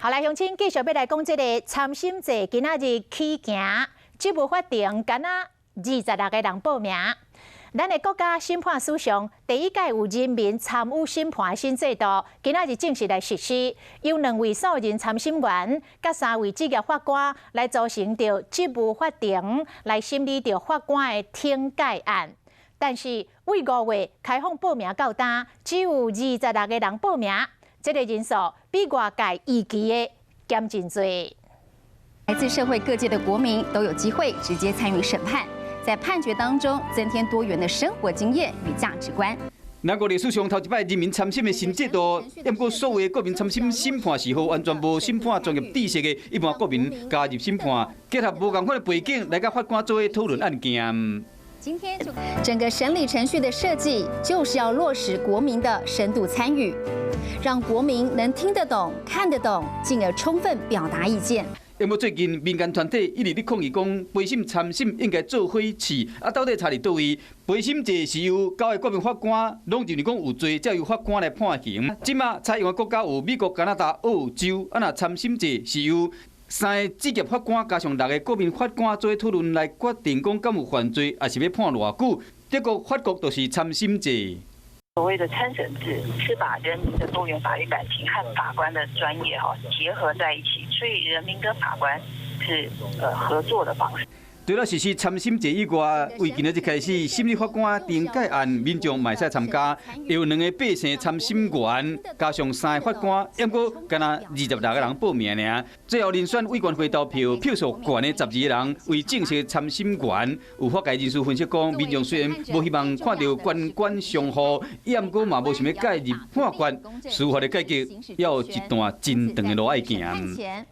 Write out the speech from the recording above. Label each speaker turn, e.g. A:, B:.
A: 好来，乡亲继续要来讲这个参审制今仔日起行，职务法定敢若26个人报名。咱的国家审判史上第一届有人民参与审判新制度，今仔日正式来实施，由2位诉人参审员甲3位职业法官来组成着职务法庭来审理着法官的听解案。但是为5月开放报名到今，只有26个人报名。 这个人数比外界预期的减真多。
B: 来自社会各界的国民都有机会直接参与审判，在判决当中增添多元的生活经验与价值观。
C: 咱国历史上头一摆人民参审的新制度，不过所有国民参审审判是互完全无审判专业知识的一般国民加入审判，结合无同款的背景来甲法官做讨论案件。
B: 今天就整个审理程序的设计，就是要落实国民的深度参与，让国民能听得懂、看得懂，进而充分表达意见。
C: 因为最近民间团体一直咧抗议讲，陪审参审应该做伙试，到底差伫倒位？陪审制是由9个国民法官拢认为讲有罪，才由法官来判刑。即马采用的国家有美国、加拿大、澳洲，若参审制是由 3个职业法官加上6个国民法官做讨论来决定讲敢有犯罪，还是要判偌久。德国、法国都是参审制。
D: 所谓的参审制是把人民的多元法律感情和法官的专业结合在一起，所以人民跟法官是合作的方式。
C: 除了实施参审制以外，为今日一开始，审理法官庭解案，民众嘛会使参加，有2个百姓参审员，加上3个法官，不过敢若26个人报名尔。最后遴选委员会投票，票数悬的12个人为正式参审员。有法界人士分析讲，民众虽然无希望看到官官相护，不过嘛无想要介入判决，司法的改革要有一段真长的路要行。